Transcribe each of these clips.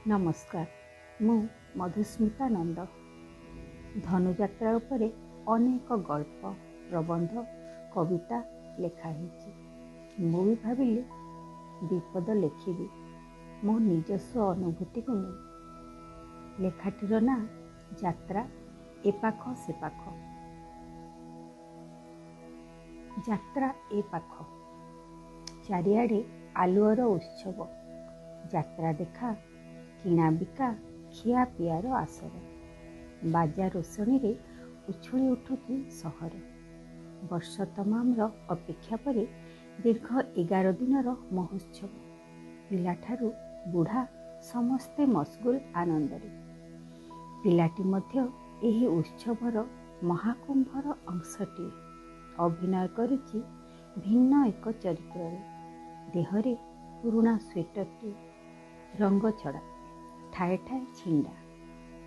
नमस्कार मु मधुस्मिता नंद धनुଯାत्रा उपरे अनेक गल्प प्रबंध कविता लेखाही मु भी भाविली विपद लेखिबी मो निजस्व अनुभूति को नहीं। लेखाटीर ना यात्रा ए पाख से पाख। यात्रा ए पाख चारिआडे आलुअर उत्सव यात्रा देखा किणा बिका खिया पियार आसर बाजा रोशनी रे उछुली उठुची सहर। वर्ष तमामर अपेक्षा पर दीर्घ 11 दिनर महोत्सव। पिलाठारू बुढ़ा समस्ते मशगुल आनंदरे। पिलाटी मध्य एही उत्सवर महाकुंभर अंशटी अभिनय करुची भिन्न एक चरित्र। देहरे पुराणा स्वेटरटी रंग छड़ा ठाए ठाए छिंडा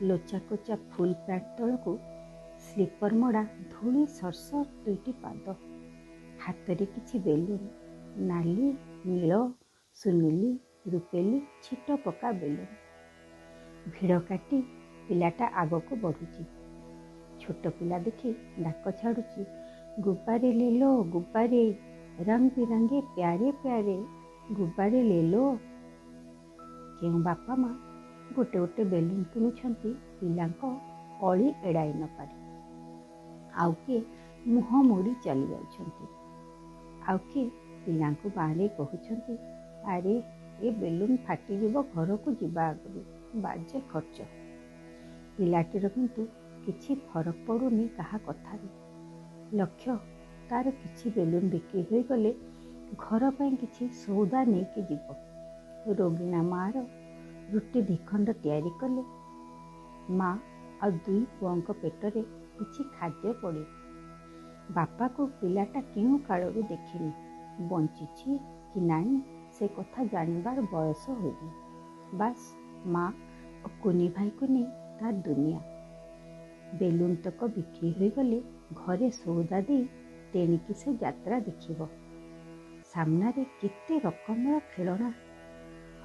लोचा कोचा फुल पैंट तलकू स्लीपर मड़ा धूली सरसर दुईटी पाद हाथ रे किछि बेलून नाली नील सुनीली रुपेली छिट पका बेलून। भिड़ काटी पिलाटा आग को बढ़ुची। छोट पिला देखी डाक छाड़ुची गुब्बारे ले लो गुब्बारे रंग बिरंगे प्यारे प्यारे गुब्बारे ले लो। केउं बापा माँ गोटे गोटे बेलून किणुछंती पिलांको अली एड़ाई न पारे। आउ किए मुह मोड़ी चली जाउछंती। आउ किए पिलांको बारे कहउछंती अरे ए बेलून फाटी जीव घर को जीवा आगु बाजे खर्च। पिलाटीर किंतु किछि फरक पड़ुनी कहा कथारे। लक्ष्य तार किछि बेलून बिक्री होई गले घर पाई किछि सौदा नहीं कि जीव। रोगिणा मार रुटी दिखंड तैयारी कले माँ आ दुई पुओं पेटरे किछि खाद्य पड़े। बापा को पिलाटा क्यों कालरू देखिनी बंचिछि कि नाई से कथा जानिबार बयस होइनी। बास माँ और कुनी भाई को नहीं तार दुनिया। बेलून तक बिक्री हो गले घरे सौदा दे तेणिकी से यात्रा देखिब। सामना रे केते रकमर खेलना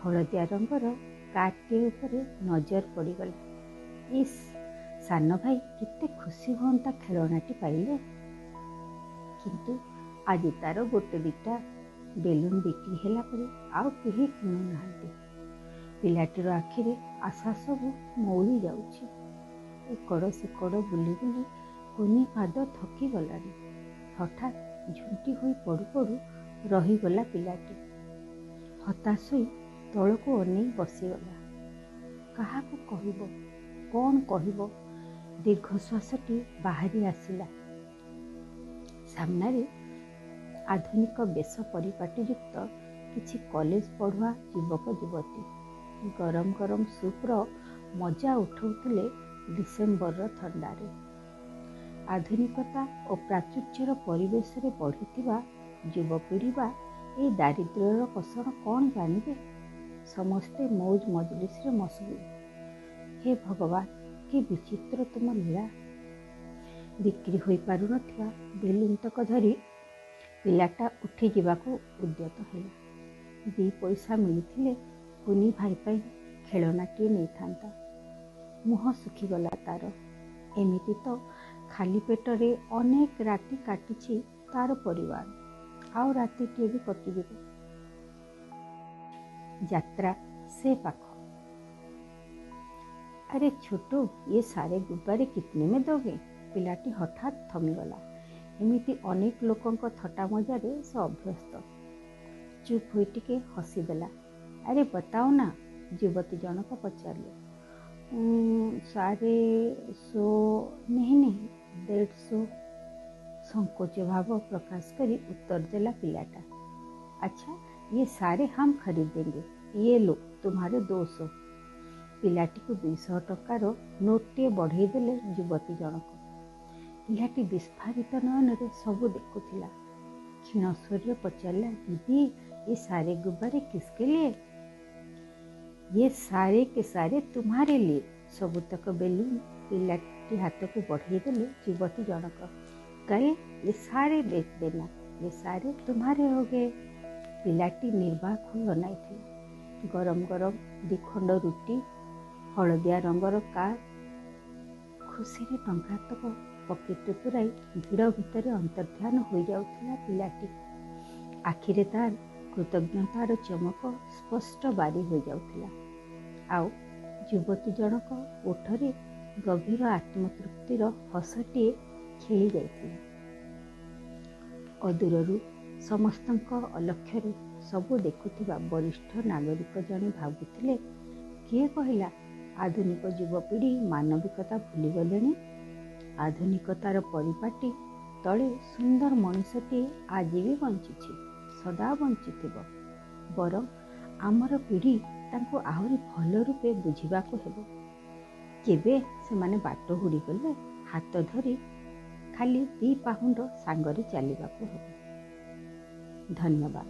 हलदिया रंगर काटे उपरे नजर पड़ीगला। इस सान भाई केते खुशी हुंता खेलनाटी पाइले। किंतु आज तार गोटे दिटा बेलून बिक्री हैला परे आउ केही किणु नाहांती। पिलाटीर आखिरे आशा सबु मौली जाउछि। एकड़ सेकड़ बुली बुली कुनी पाद थकी गलानी। हठात झुंटी होई पड़ू पड़ू रहीगला पिलाटी। हताश होई तलको अनेई बसीगला। काहाकू कहिबो कौन कहिबो दीर्घश्वासटी बाहरी आसिला। सामनारे आधुनिक बेश परिपाटीयुक्त किछि कॉलेज पढ़ुआ युवक युवती गरम गरम सूप्र मजा उठाउथिले डिसेम्बर थंडारे। आधुनिकता और प्राचुर्यर परिवेश रे बढ़ुथिबा युवपीढ़ी बा ए दारिद्र्यर कसर कौन जानिबे। समस्ते मौज मजलिस रे मशगुल। हे भगवान कि विचित्र तुम लीला। बिक्री होई पारु नथिबा बेलून तक धरी पिलाटा उठी जीवाको उद्यत हैला। दी पैसा मिलिथिले कुनी भाई पाई खेलनाटी नहीं थांता। मुह सुखीगला तार। एमिति तो खाली पेटरे अनेक राति काटिछि तार परिवार आउ रातिटे भी कटिजिବ। यात्रा से पाख। अरे छोटू ये सारे गुब्बारे कितने में दोगे? पिलाटी हठात थमीगला। एमिति अनेक लोकों थट्टा मजारे से अभ्यस्त। चुप हुई टिके हसीदेला। अरे बताओ ना युवती जनक पचारे। 150 नहीं 150 संकोच भाव प्रकाश करी उत्तर देला पिलाटा। अच्छा ये सारे हम खरीदेंगे ये लो तुम्हारे 200। पिलाटी को 200 टकार नोटे बढ़ई देले युवती जनक। पिलाटी विस्फारित नयन रे सबू देखुथिला। क्षीण स्वर पचारला दीदी ये सारे गुब्बारे किसके लिए? ये सारे के सारे तुम्हारे लिए। सबुतक बेलून पिलाटी हाथ को बढ़ई देले युवती जनक। कहे ये सारे बेच देना ये सारे तुम्हारे हो गए। पिलाटी निर्वाक हुई अनाई। ଗରମ ଗରମ 2 ଖଣ୍ଡ ରୁଟି, ହଳଦିଆ ରଙ୍ଗର କାର୍, ଖୁସିରେ ଟଙ୍କାତକ ପକେଟରେ ପୁରାଇ ଭିଡ଼ ଭିତରେ ଅନ୍ତର୍ଧ୍ୟାନ ହୋଇଯାଉଥିଲା ପିଲାଟି। ଆଖିରେ ତାର କୃତଜ୍ଞତାର ଚମକ ସ୍ପଷ୍ଟ ବାରି ହୋଇଯାଉଥିଲା। ଆଉ ଯୁବତୀ ଜଣକ ଓଠରେ ଗଭୀର ଆତ୍ମତୃପ୍ତିର ହସଟିଏ ଖେଳି ଯାଇଥିଲା। ଅଦୂରରୁ ସମସ୍ତଙ୍କ ଅଲକ୍ଷ୍ୟରେ ସବୁ ଦେଖୁଥିବା ବରିଷ୍ଠ ନାଗରିକ ଜଣେ ଭାବୁଥିଲେ, କିଏ କହିଲା ଆଧୁନିକ ଯୁବପିଢ଼ି ମାନବିକତା ଭୁଲିଗଲେଣି? ଆଧୁନିକତାର ପରିପାଟି ତଳେ ସୁନ୍ଦର ମଣିଷଟିଏ ଆଜି ବି ବଞ୍ଚିଛି, ସଦା ବଞ୍ଚିଥିବ। ବରଂ ଆମର ପିଢ଼ି ତାଙ୍କୁ ଆହୁରି ଭଲ ରୂପେ ବୁଝିବାକୁ ହେବ। କେବେ ସେମାନେ ବାଟ ହୁଡ଼ିଗଲେ ହାତ ଧରି ଖାଲି 2 ପାହୁଣ୍ଡ ସାଙ୍ଗରେ ଚାଲିବାକୁ ହେବ। ଧନ୍ୟବାଦ।